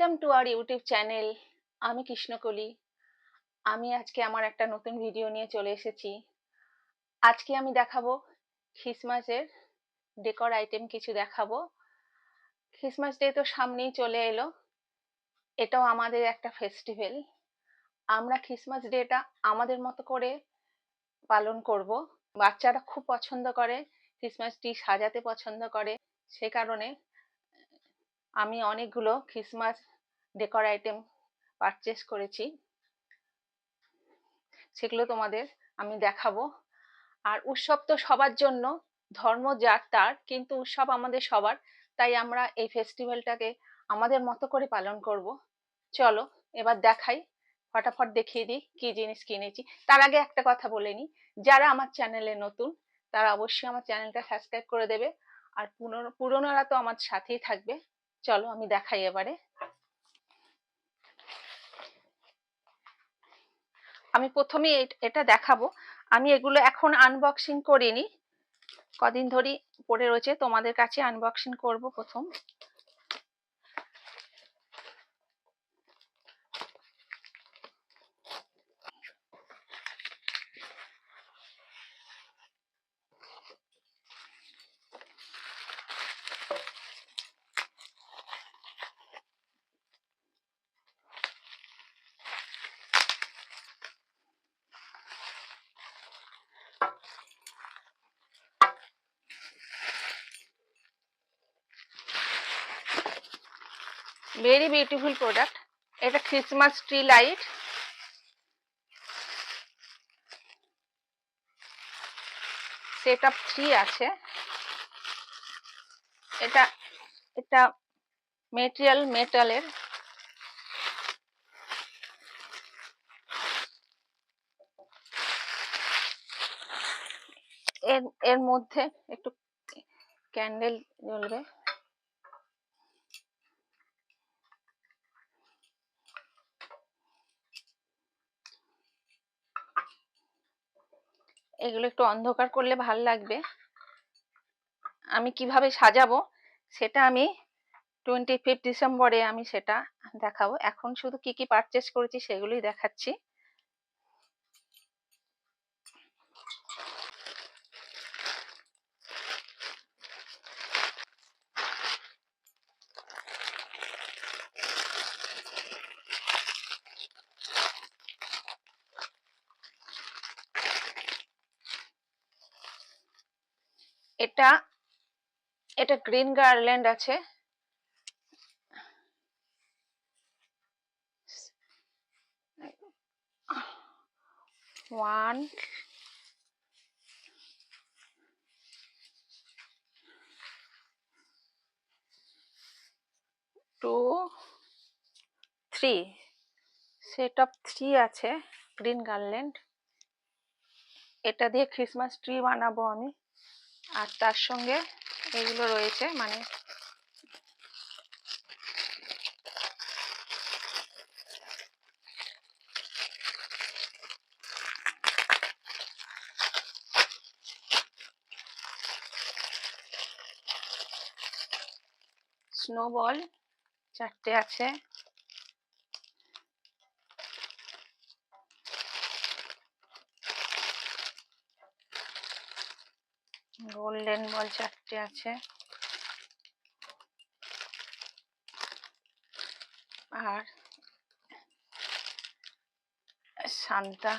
Welcome to our YouTube channel. আমি কৃষ্ণকলি। আমি আজকে আমার একটা নতুন ভিডিও নিয়ে চলে এসেছি। আজকে আমি দেখাবো ক্রিসমাসের ডেকোর আইটেম কিছু দেখাবো। ক্রিসমাস ডে তো সামনেই চলে এলো, এটাও আমাদের একটা ফেস্টিভ্যাল। আমরা ক্রিসমাস ডেটা আমাদের মতো করে পালন করব। বাচ্চারা খুব পছন্দ করে, ক্রিসমাস ট্রি সাজাতে পছন্দ করে। সে কারণে আমি অনেকগুলো ক্রিসমাস ডেকোর আইটেম পারচেস করেছি, সেগুলো তোমাদের আমি দেখাবো। আর উৎসব তো সবার জন্য, ধর্ম যার তার, কিন্তু উৎসব আমাদের সবার, তাই আমরা এই ফেস্টিভ্যালটাকে আমাদের মতো করে পালন করব। চলো এবার দেখাই, ফটাফট দেখিয়ে দিই কি জিনিস কিনেছি। তার আগে একটা কথা বলে নিই, যারা আমার চ্যানেলে নতুন তারা অবশ্যই আমার চ্যানেলটা সাবস্ক্রাইব করে দেবে, আর পুরনোরা তো আমার সাথেই থাকবে। চলো আমি দেখাই এবারে। আমি প্রথমেই এটা দেখাবো। আমি এগুলো এখন আনবক্সিং করিনি, কদিন ধরেই পড়ে রয়েছে, তোমাদের কাছে আনবক্সিং করব প্রথম। Very beautiful product. এটা Christmas tree light. Set up 3 আছে। এটা এটা মেটালের। এর মধ্যে একটু ক্যান্ডেল জ্বলবে। এগুলো একটু অন্ধকার করলে ভাল লাগবে। আমি কিভাবে সাজাবো সেটা আমি 25 ডিসেম্বরে আমি সেটা দেখাবো। এখন শুধু কি কি পারচেস করেছি সেগুলোই দেখাচ্ছি। এটা এটা গ্রিন গার্ল্যান্ড আছে। 1 2 3 সেট অফ 3 আছে গ্রিন গার্ল্যান্ড। এটা দিয়ে ক্রিসমাস ট্রি বানাবো আমি। আর তার সঙ্গে এগুলো রয়েছে, মানে স্নোবল 4টে আছে। গোল্ডেন বল 4টে আছে। আর সান্তা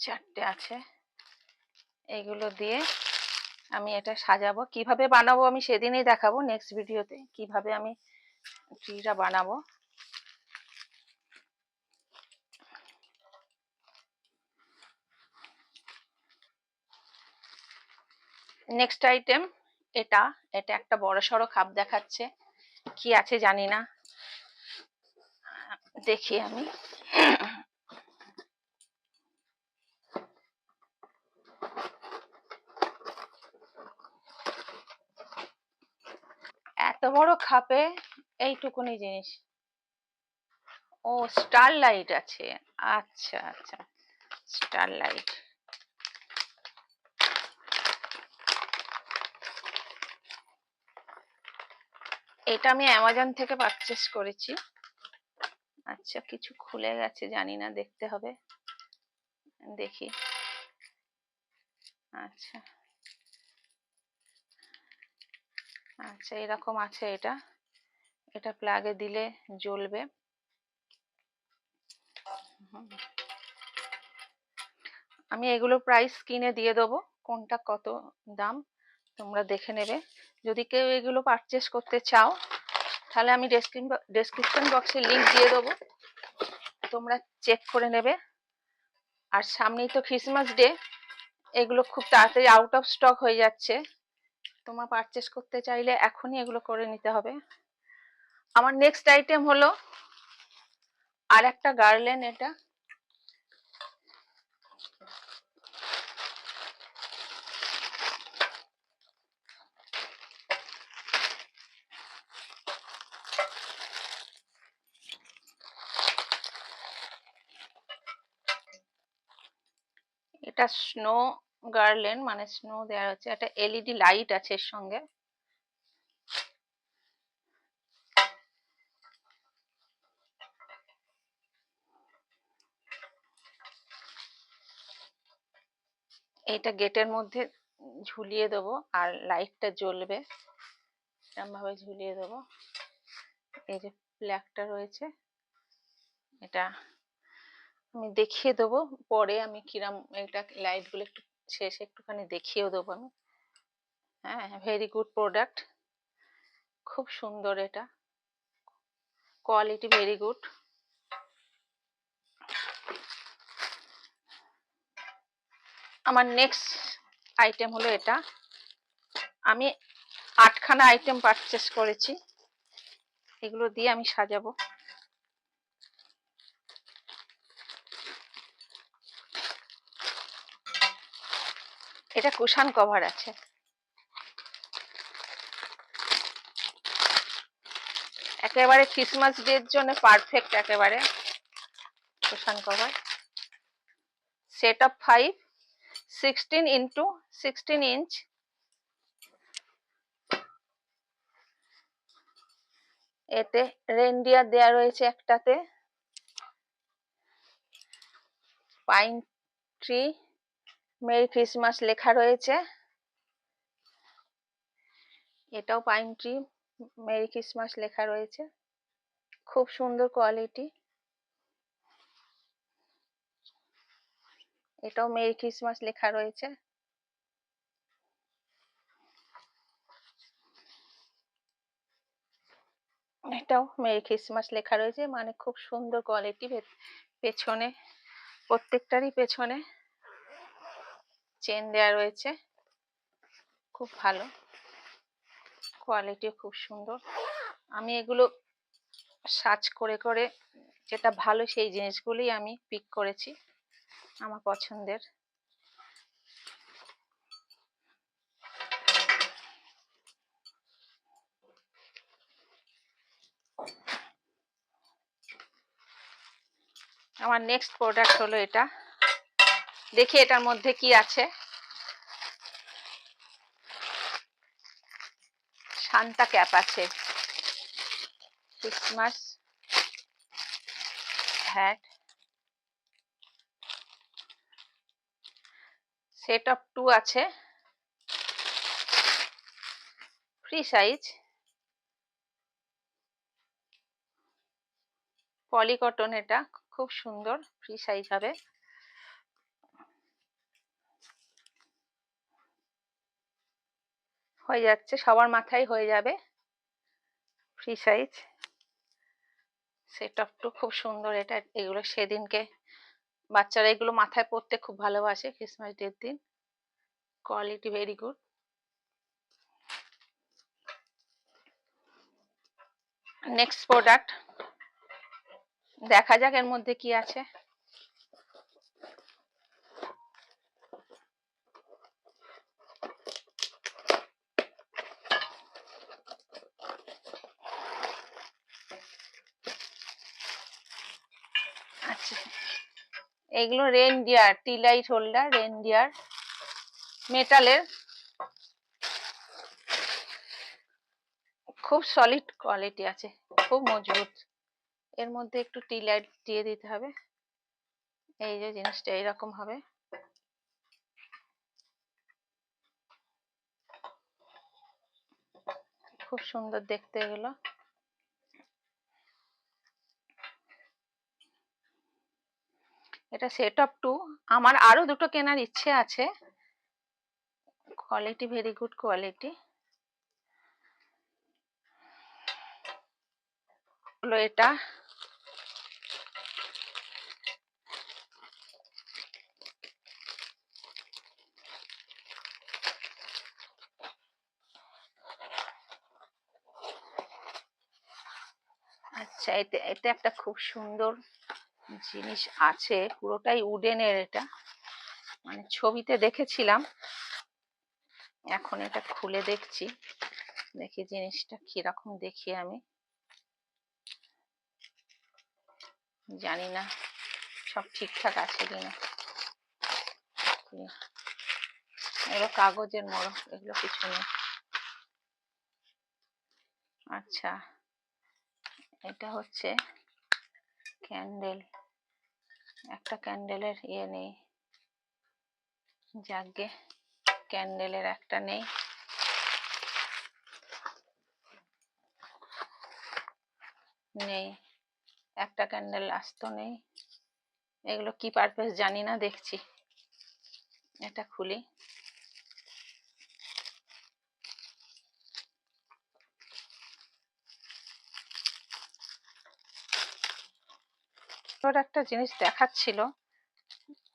4টে আছে। এগুলো দিয়ে আমি এটা সাজাবো। কিভাবে বানাবো আমি সেদিনই দেখাবো, নেক্সট ভিডিওতে কিভাবে আমি ট্রিটা বানাবো। নেক্সট আইটেম এটা একটা বড় সড়ো কাপ দেখাচ্ছে, কি আছে জানি না, দেখি আমি। এত বড় খাপে এইটুকুনি জিনিস। ও স্টার লাইট আছে, আচ্ছা আচ্ছা, স্টার লাইট। এটা আমি অ্যামাজন থেকে পারচেস করেছি। আচ্ছা, কিছু খুলে গেছে, জানি না, দেখতে হবে, দেখি। আচ্ছা আচ্ছা, এরকম আছে। এটা এটা প্লাগে দিলে জ্বলবে। আমি এগুলো প্রাইস স্ক্রিনে দিয়ে দেবো, কোনটা কত দাম তোমরা দেখে নেবে। যদি কেউ এগুলো পারচেস করতে চাও তাহলে আমি ডেসক্রিপশন বক্সে লিংক দিয়ে দেবো, তোমরা চেক করে নেবে। আর সামনেই তো ক্রিসমাস ডে, এগুলো খুব তাড়াতাড়ি আউট অফ স্টক হয়ে যাচ্ছে। তোমরা পারচেস করতে চাইলে এখনই এগুলো করে নিতে হবে। আমার নেক্সট আইটেম হলো আর একটা গার্ল্যান্ড। এটা স্নো গার্ল্যান্ড, মানে স্নো দেওয়া হচ্ছে। একটা এলইডি লাইট আছে এর সঙ্গে। এটা গেটের মধ্যে ঝুলিয়ে দেবো আর লাইটটা জ্বলবে, এরকম ভাবে ঝুলিয়ে দেবো। এই যে প্লাগটা রয়েছে, এটা আমি দেখিয়ে দেবো পরে, আমি কিরাম এটা লাইটগুলো একটু শেষে একটুখানি দেখিয়েও দেবো আমি। হ্যাঁ, ভেরি গুড প্রোডাক্ট, খুব সুন্দর, এটা কোয়ালিটি ভেরি গুড। আমার নেক্সট আইটেম হলো এটা। আমি 8খানা আইটেম পারচেস করেছি, এগুলো দিয়ে আমি সাজাবো। এটা কুশন কভার আছে, একেবারে ক্রিসমাস ডের জন্য পারফেক্ট, একেবারে cushion cover. Set of 5, 16x16 inch. এতে রেনডিয়ার দেয়া রয়েছে একটাতে, পাইন ট্রি মেরি ক্রিসমাস লেখা রয়েছে। এটাও পাইন ট্রি মেরি ক্রিসমাস লেখা রয়েছে, খুব সুন্দর কোয়ালিটি। এটাও মেরি ক্রিসমাস লেখা রয়েছে। এটাও মেরি ক্রিসমাস লেখা রয়েছে, মানে খুব সুন্দর কোয়ালিটি। পেছনে প্রত্যেকটারই পেছনে চেন দেয়া রয়েছে, খুব ভালো কোয়ালিটি, খুব সুন্দর। আমি এগুলো সার্চ করে করে যেটা ভালো সেই জিনিসগুলোই আমি পিক করেছি আমার পছন্দের। আমার নেক্সট প্রোডাক্ট হলো এটা, দেখি এটার মধ্যে কি আছে। সান্তা ক্যাপ আছে, ক্রিসমাস হ্যাট, সেট অফ 2 আছে, ফ্রি সাইজ, পলিকটন। এটা খুব সুন্দর, ফ্রি সাইজ হবে। হয়ে যাচ্ছে, সবার মাথায় হয়ে যাবে, ফ্রি সাইজ। সেট অফ 2 খুব সুন্দর এটা। এগুলো সেদিনকে বাচ্চারা এগুলো মাথায় পরতে খুব ভালোবাসে ক্রিসমাস ডের দিন, quality very good. Next product, দেখা যাক এর মধ্যে কি আছে। আচ্ছা, এগুলো রেনডিয়ার, টি লাইট হোল্ডার, রেনডিয়ার, মেটালের, খুব সলিড কোয়ালিটি আছে, খুব মজবুত। এর মধ্যে একটু টি লাইট দিয়ে দিতে হবে। এই যে জিনিসটা এইরকম হবে। খুব সুন্দর দেখতে এগুলো। এটা সেট অফ 2। আমার আরো দুটো কেনার ইচ্ছে আছে। Quality very good quality. হলো এটা। আচ্ছা, এতে একটা খুব সুন্দর জিনিস আছে, পুরোটাই উডেনের। এটা মানে ছবিতে দেখেছিলাম, এখন এটা খুলে দেখছি, দেখি জিনিসটা কিরকম দেখি। আমি জানি না সব ঠিকঠাক আছে কিনা। এগুলো কাগজের মোড়ক, এগুলো কিছু নেই। আচ্ছা, এটা হচ্ছে ক্যান্ডেল। একটা ক্যান্ডেলের ইয়ে নেই, যাকে ক্যান্ডেলের একটা নেই। নেই, একটা ক্যান্ডেল আসতো নেই। এগুলো কি পারপাস জানি না, দেখছি। এটা খুলি। একটা জিনিস দেখাচ্ছিল,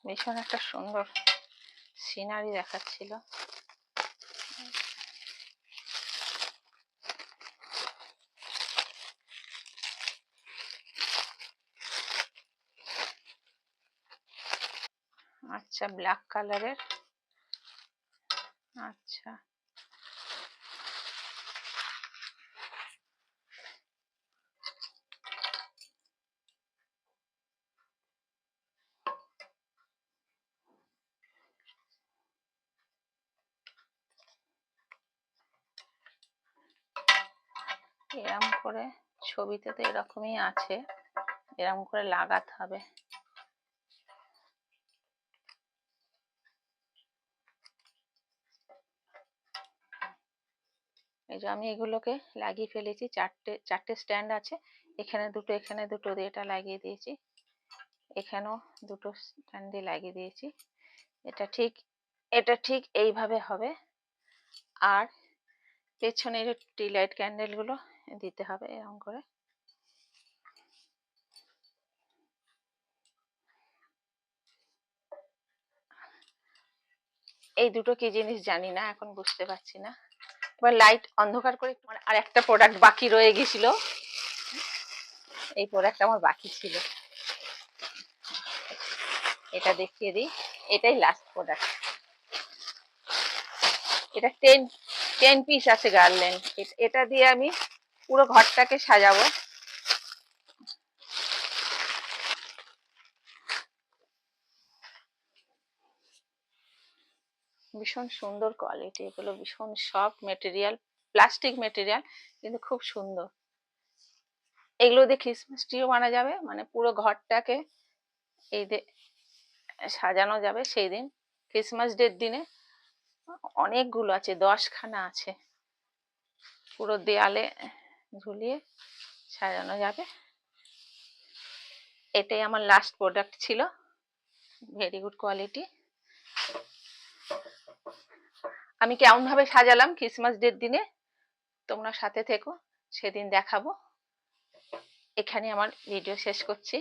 ভীষণ একটা সুন্দর সিনারি দেখাচ্ছিল। আচ্ছা, ব্ল্যাক কালারের। আচ্ছা, এরকম করে, ছবিতে তো এরকমই আছে, এরকম করে লাগাতে হবে। এই যে আমি এগুলোকে লাগিয়ে ফেলেছি, চারটে স্ট্যান্ড আছে, এখানে দুটো, এখানে দুটো দিয়ে এটা লাগিয়ে দিয়েছি, এখানেও দুটো স্ট্যান্ড দিয়ে লাগিয়ে দিয়েছি। এটা ঠিক এইভাবে হবে। আর পেছনের টি লাইট ক্যান্ডেল গুলো দিতে হবে এরকম করে। এই দুটো কি জিনিস জানি না, এখন বুঝতে পারছি না। এবার লাইট অন্ধকার করে। আর একটা প্রোডাক্ট বাকি রয়ে গেছিল, এই প্রোডাক্ট আমার বাকি ছিল, এটা দেখিয়ে দিই। এটাই লাস্ট প্রোডাক্ট। এটা 10 পিস আছে গার্ল্যান্ড। এটা দিয়ে আমি পুরো ঘরটাকে সাজাবো। ভীষণ সুন্দর কোয়ালিটি, এগুলো ভীষণ সফট মেটেরিয়াল, প্লাস্টিক মেটেরিয়াল, কিন্তু খুব সুন্দর। এগুলো দিয়ে ক্রিসমাস ট্রিও বানানো যাবে, মানে পুরো ঘরটাকে এই সাজানো যাবে সেই দিন, ক্রিসমাস ডের দিনে। অনেকগুলো আছে, 10খানা আছে, পুরো দেয়ালে ঝুলিয়ে সাজানো যাবে। এটাই আমার লাস্ট প্রোডাক্ট ছিল, ভেরি গুড কোয়ালিটি। আমি কেমন ভাবে সাজালাম ক্রিসমাস ডের দিনে, তোমরা সাথে থেকো, সেদিন দেখাবো। এখানে আমার ভিডিও শেষ করছি।